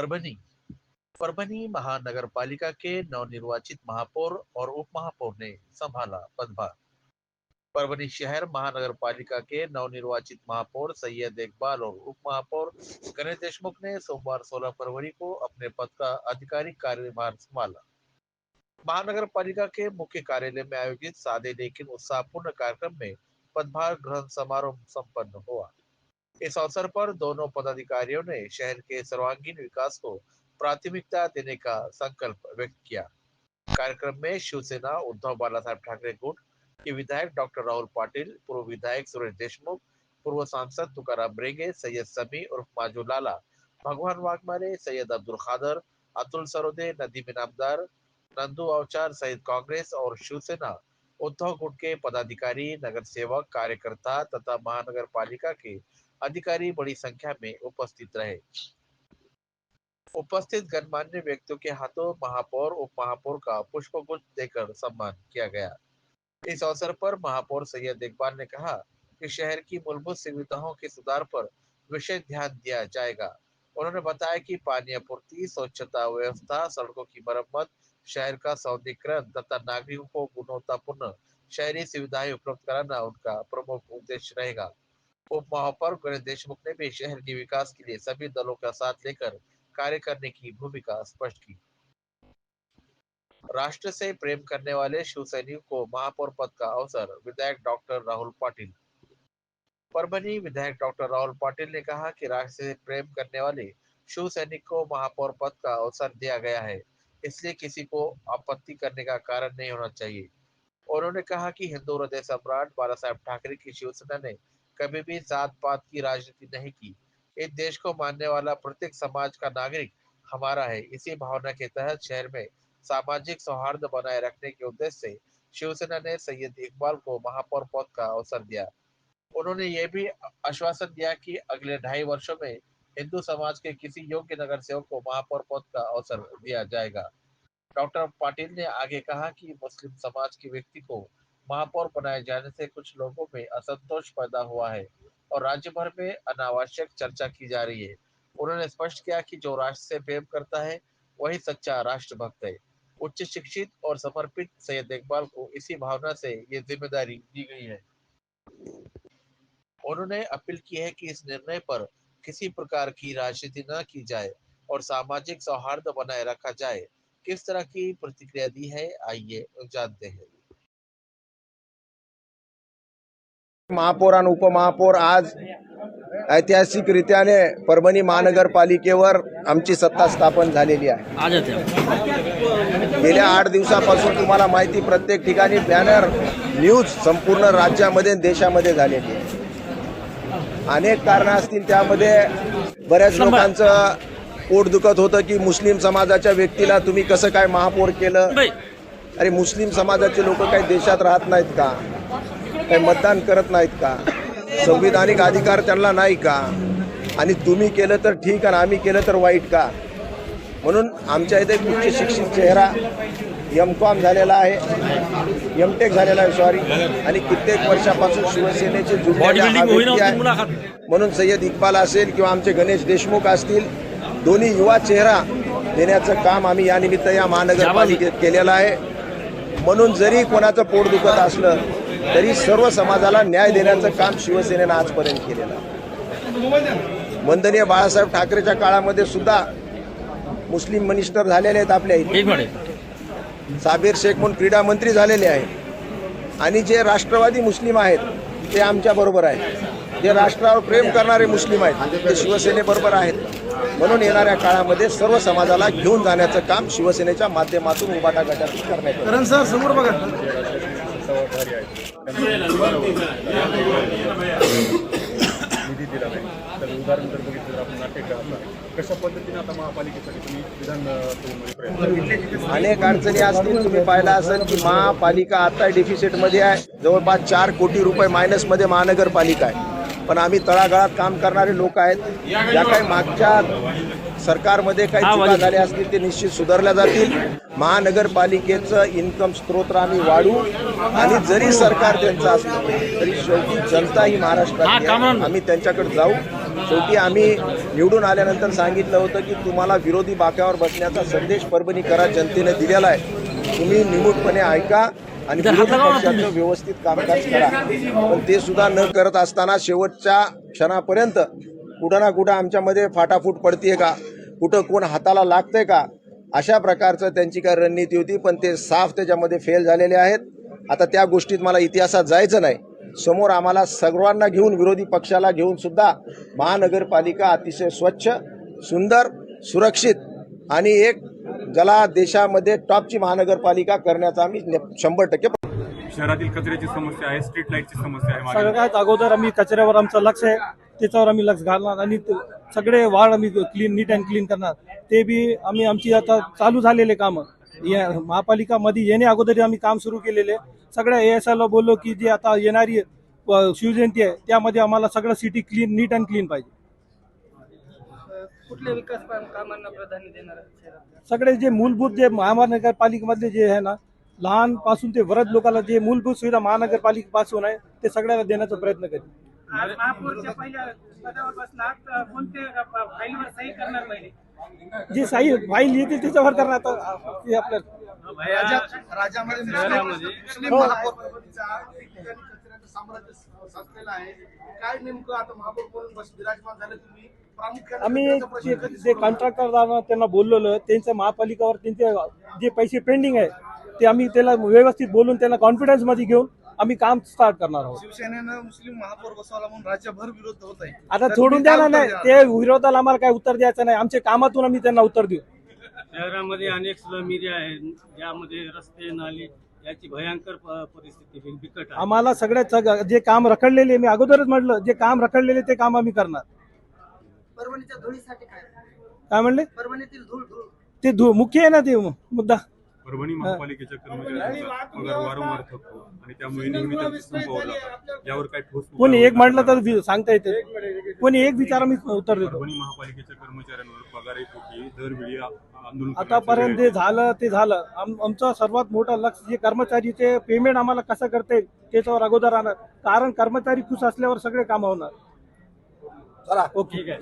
परभनी परभनी महानगरपालिका के नवनिर्वाचित महापौर और उप महापौर ने संभाला पदभार। परभनी शहर महानगरपालिका के नवनिर्वाचित महापौर सैयद इकबाल और उप महापौर गणेश देशमुख ने सोमवार 16 फरवरी को अपने पद का आधिकारिक कार्यभार संभाला। महानगरपालिका के मुख्य कार्यालय में आयोजित सादे लेकिन उत्साहपूर्ण कार्यक्रम में पदभार ग्रहण समारोह संपन्न हुआ। इस अवसर पर दोनों पदाधिकारियों ने शहर के सर्वांगीण विकास को प्राथमिकता देने का संकल्प व्यक्त किया। कार्यक्रम में शिवसेना उद्धव बालासाहेब ठाकरे गुट के विधायक डॉक्टर राहुल पाटिल, पूर्व विधायक सुरेश देशमुख, पूर्व सांसद तुकाराम ब्रेगे, सैयद समी उर्फ माजू लाला, भगवान वाघमारे, सैयद अब्दुल खादर, अतुल सरोदे, नदीम इनामदार, नंदू अवचार सहित कांग्रेस और शिवसेना उद्धव गुट के पदाधिकारी, नगर सेवक, कार्यकर्ता तथा महानगर पालिका के अधिकारी बड़ी संख्या में उपस्थित रहे। उपस्थित गणमान्य व्यक्तियों के हाथों महापौर उप महापौर का पुष्पगुच्छ देकर सम्मान किया गया। इस अवसर पर महापौर सैयद इकबाल ने कहा कि शहर की मूलभूत सुविधाओं के सुधार पर विशेष ध्यान दिया जाएगा। उन्होंने बताया कि पानी आपूर्ति, स्वच्छता व्यवस्था, सड़कों की मरम्मत, शहर का सौंदर्यीकरण तथा नागरिकों को गुणवत्तापूर्ण शहरी सुविधाएं उपलब्ध कराना उनका प्रमुख उद्देश्य रहेगा। उप महापौर गणेश देशमुख ने भी शहर के विकास के लिए सभी दलों का साथ लेकर कार्य करने की भूमिका स्पष्ट की। राष्ट्र से प्रेम करने वाले शिव सैनिक को महापौर पद का अवसर, विधायक डॉक्टर राहुल पाटिल। परभनी विधायक डॉक्टर राहुल पाटिल ने कहा कि राष्ट्र से प्रेम करने वाले शिव सैनिक को महापौर पद का अवसर दिया गया है, इसलिए किसी को आपत्ति करने का कारण नहीं होना चाहिए। उन्होंने कहा कि हिंदू हृदय सम्राट बाला साहेब ठाकरे की शिवसेना ने कभी भी जात पात की राजनीति नहीं की। इस देश को मानने वाला प्रत्येक समाज का नागरिक हमारा है। इसी भावना के तहत शहर में सामाजिक सौहार्द बनाए रखने के उद्देश्य से शिवसेना ने सैयद इकबाल को महापौर पद का अवसर दिया। उन्होंने यह भी आश्वासन दिया कि अगले 2.5 वर्षों में हिंदू समाज के किसी योग्य नगर सेवक को महापौर पद का अवसर दिया जाएगा। डॉक्टर पाटिल ने आगे कहा कि मुस्लिम समाज के व्यक्ति को महापौर बनाए जाने से कुछ लोगों में असंतोष पैदा हुआ है और राज्य भर में अनावश्यक चर्चा की जा रही है। उन्होंने स्पष्ट किया कि जो राष्ट्र से प्रेम करता है वही सच्चा राष्ट्रभक्त है। उच्च शिक्षित और समर्पित सैयद इकबाल को इसी भावना से ये जिम्मेदारी दी गई है। उन्होंने अपील की है कि इस निर्णय पर किसी प्रकार की राजनीति न की जाए और सामाजिक सौहार्द बनाए रखा जाए। किस तरह की प्रतिक्रिया दी है, आइए जानते हैं। महापौर आणि उपमहापौर आज ऐतिहासिकरित्याने परभणी महानगरपालिकेवर आमची सत्ता स्थापन झालेली आहे। गेल्या 8 दिवसापासून तुम्हाला माहिती प्रत्येक ठिकाणी बॅनर न्यूज संपूर्ण राज्यामध्ये देशामध्ये झालेली आहे। अनेक कारणं असतील, त्यामध्ये बऱ्याच लोकांचं पोट दुखत होतं की मुस्लिम समाजाच्या व्यक्तीला तुम्ही कसं काय महापौर केलं। अरे मुस्लिम समाजाचे लोक काही देशात राहत नाहीत का? काही मतदान करत नाहीत का? संविधानिक अधिकार त्यांना नाही का? आणि तुम्ही केलं तर ठीक आणि आम्ही केलं तर वाईट का? म्हणून आमच्या इथे एक उच्च शिक्षित चेहरा एम.कॉम झालेला आहे, एम.टेक झालेला आहे सॉरी, आणि कित्येक वर्षापासून शिवसेनेचे जुळलेले आहे। म्हणून सय्यद इक्बाल असेल किंवा आमचे गणेश देशमुख असतील, दोन्ही युवा चेहरा देण्याचं काम आम्ही या निमित्त या महानगरपालिकेत केलेलं आहे। म्हणून जरी कोणाचं पोट दुखत असलं तरी सर्व समाजाला न्याय देण्याचं काम शिवसेनेनं आजपर्यंत केलेलं आहे। वंदनीय बाळासाहेब ठाकरेच्या काळामध्ये सुद्धा मुस्लिम मिनिस्टर झालेले आहेत आपल्या इथे, साबीर शेख म्हणून क्रीडा मंत्री झालेले आहेत, आणि जे राष्ट्रवादी मुस्लिम आहेत ते आमच्या बरोबर आहेत, जे राष्ट्रावर प्रेम करणारे मुस्लिम आहेत ते शिवसेनेबरोबर आहेत। म्हणून येणाऱ्या काळामध्ये सर्व समाजाला घेऊन जाण्याचं काम शिवसेनेच्या माध्यमातून उभाटा गटातून करण्यात येईल। करण सर समोर बघा। निधी दिला नाही तर उदाहरण जर बघितलं तर आपण नाट्यगृहाचा कशा पद्धतीने आता महापालिकेसाठी तुम्ही विधान अनेक अडचणी असतील। तुम्ही पाहिलं असेल की महापालिका आता डिफिसिटमध्ये आहे, जवळपास 4 कोटी रुपये मायनसमध्ये महानगरपालिका आहे, पण आम्ही तळागाळात काम करणारे लोक आहेत। या काही मागच्या सरकारमध्ये काही चुका झाल्या असतील ते निश्चित सुधारल्या जातील। महानगरपालिकेचं इन्कम स्त्रोत आम्ही वाढवू, आणि जरी सरकार त्यांचं असलं तरी शेवटी जनता ही महाराष्ट्रात, आम्ही त्यांच्याकडे जाऊ, शेवटी आम्ही निवडून आल्यानंतर सांगितलं होतं की तुम्हाला विरोधी बाकावर बसण्याचा संदेश परभणीकरात जनतेने दिलेला आहे. तुम्ही निमूटपणे ऐका आणि विरोधी पक्षाचं व्यवस्थित कामकाज करा. पण ते सुद्धा न करत असताना शेवटच्या क्षणापर्यंत कुठं ना कुठं आमच्यामध्ये फाटाफूट पडतीये का, कुठं कोण हाताला लागतंय का, अशा प्रकारचं त्यांची काय रणनीती होती. पण ते साफ त्याच्यामध्ये फेल झालेले आहेत. आता त्या गोष्टीत मला इतिहासात जायचं नाही. समोर आम्हाला सर्वांना घेऊन, विरोधी पक्षाला घेऊन सुद्धा महानगरपालिका अतिशय स्वच्छ, सुंदर, सुरक्षित आणि एक ज्याला देशामध्ये टॉपची महानगरपालिका करण्याचा आम्ही 100% शहरातील कचऱ्याची समस्या आहे, स्ट्रीट लाईटची समस्या आहे. सगळ्यात अगोदर आम्ही कचऱ्यावर आमचं लक्ष आहे, त्याच्यावर आम्ही लक्ष घालणार आणि सगळे वार्ड आम्ही क्लीन, नीट अँड क्लीन करणार. ते बी आमची आता चालू झालेले कामं या महापालिकामध्ये येणे अगोदर आम्ही काम सुरू केलेले. सगळ्या ASI ला बोललो की जी आता येणारी शिवजयंती आहे त्यामध्ये आम्हाला सगळं city clean, neat and clean पाहिजे. कुठल्या विकास कामांना प्राधान्य देणार आहेत? सगळे जे मूलभूत जे महानगरपालिकेमधले जे आहे ना, लहान पासून ते वृद्ध लोकांना जे मूलभूत सुविधा महानगरपालिकेपासून आहे ते सगळ्याला देण्याचा प्रयत्न करेल. आज महापौरच्या पहिल्या पदावर बसणार, कोणते फाईलवर सही करणार पाहिजे? जे सही फाईल येते त्याच्यावर करणार. आता ते आपल्याला राज्यामध्ये मुस्लिम साम्राज्य साचलेलं आहे. काय नेमकं आता महापौर म्हणून विराजमान झाले तुम्ही, प्रामुख्याने आम्ही जे कॉन्ट्रॅक्टर त्यांना बोललेलं, त्यांच्या महापालिकावर त्यांचे जे पैसे पेंडिंग आहे ते आम्ही त्याला व्यवस्थित बोलून त्यांना कॉन्फिडन्स मध्ये घेऊन आम्ही काम स्टार्ट करणार आहोत. शिवसेनेनं मुस्लिम महापौर बसवायला म्हणून राज्यभर विरोध होत आहे. आता सोडून द्या ना, नाही ते विरोधाला आम्हाला काय उत्तर द्यायचं नाही. आमच्या कामातून आम्ही त्यांना उत्तर देऊ. शहरामध्ये अनेक स्लम एरिया आहेत ज्यामध्ये रस्ते, नाली याची भयंकर परिस्थिती बिकट आहे. आम्हाला सगळ्यात जे काम रखडलेले, मी अगोदरच म्हटलं, जे काम रखडलेले ते काम आम्ही करणार. परभणीच्या धुळीसाठी काय म्हणले? परभणीतील धूळ ते मुख्य आहे ना ते मुद्दा. परभणी महापालिकेच्या कर्मचाऱ्यांचा पगार वारंवार थकतो आणि त्यामुळे नेहमी त्यांचे संपावर जातात. यावर काय ठोस कोणी एक म्हटलं तर सांगता येते, कोणी एक विचार मी उत्तर देतो. परभणी महापालिकेच्या कर्मचाऱ्यांवर पगारी पोटी दरवेळी आंदोलन आतापर्यंत जे झालं ते झालं. आमचं सर्वात मोठं लक्ष जे कर्मचारीचे पेमेंट आम्हाला कसं करता येईल त्याच्यावर अगोदर आणणार. कारण कर्मचारी खुश असल्यावर सगळे काम होणार. चला ओके.